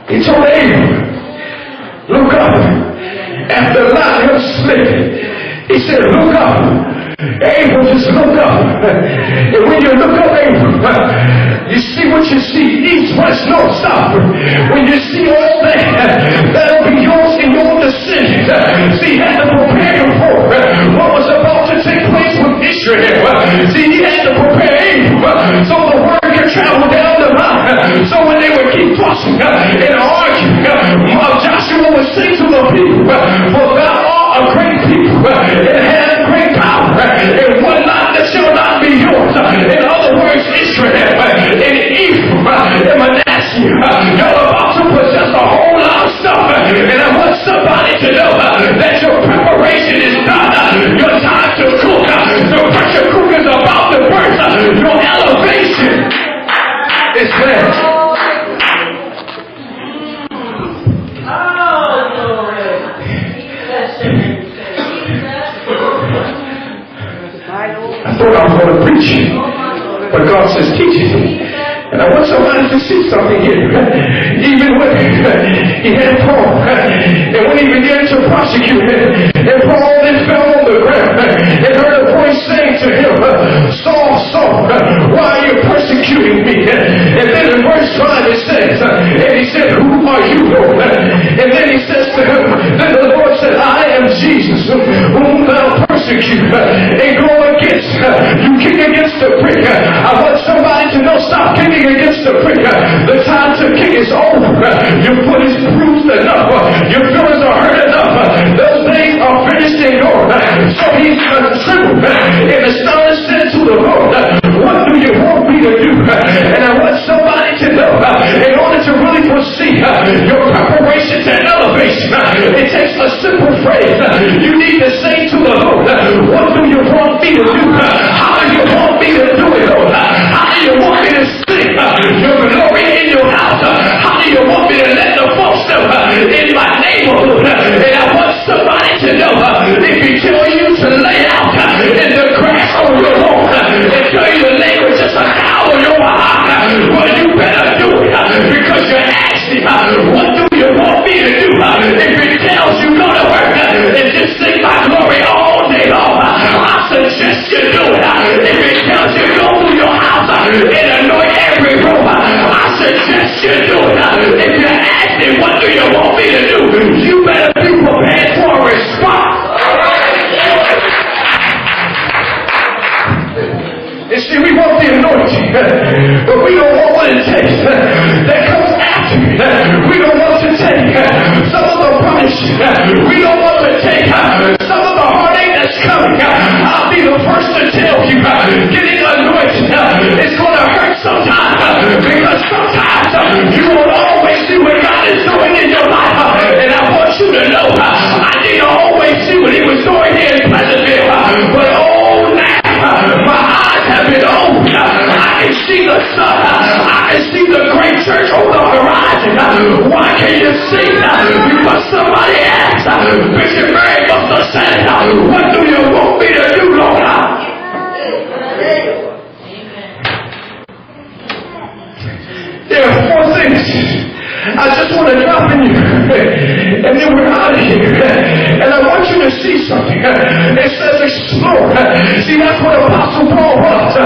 He told Abram, look up. After Lot was smitten, he said, look up. Abram, just look up. And when you look up, Abram, you see what you see. East, west, north, south. When you see all that, that'll be yours and your descendants. See, he had to prepare you for what was about to take place with Israel. See, he had to prepare Abram so the word could travel down the mountain. So when they would keep tossing and arguing, Joshua would say to the people, for thou art a great people and have great power, and one lot that shall not be yours. In other words, Israel and Ephraim and Manasseh, y'all about to possess a whole lot of stuff. And I want somebody to know that your preparation is done. Your time to cook, the pressure cooker's about to burst. Your elevation is there. I thought I was going to preach, but God says teach it. And I want somebody to see something here. Even when he had Paul, and when he began to prosecute him, and Paul then fell on the ground and heard a voice saying to him, Saul, Saul, why are you persecuting me? And then in verse 5 it says, and he said, who are you, Lord? And then he says to him, then the Lord said, I am Jesus, whom thou persecute, and go against, you kick against the prick. I want somebody to know, stop kicking against the prick. The time to kick is over. Your foot is bruised enough. Your feelings are hurt enough. Those days are finished and gone. So he's trembled and astonished, said to the Lord, what do you want me to do? And I want somebody to know, in order to really proceed your preparation to elevation, it takes a simple phrase. You need to say to the Lord, what do you want me to do? How do you want me to do it, Lord? How do you want me to sing your glory in your house? How do you want me to let the folks know in my neighborhood? And I want somebody to know, if he tell you to lay out in the grass on your lawn, and tell you to lay with just a towel on your eye, well, you better do it, because you're asking, what do you want me to do? If it tells you go to work and just sing my glory all day long, I suggest you do it. If it tells you go through your house and anoint every room, I suggest you do it. If you're asking, what do you want me to do? You better be prepared for a response. You see, we want the anointing, but we don't want what it takes that comes after it. We don't want to take some of the punishment. We don't want to take some of the heartache that's coming. I'll be the first to tell you, getting anointed is going to hurt sometimes, because sometimes you won't always see what God is doing in your life. And I want you to know, I didn't always see what he was doing here in Pleasantville, but oh, now my eyes have been opened. I can see the sun. I can see the great church on the horizon. Why can't you see? Because somebody asked, Bishop Mary must have said, what do you want me to do, Lord? There are 4 things I just want to drop in you, and then we're out of here. And I want you to see something. It says explore. See, that's what Apostle Paul was.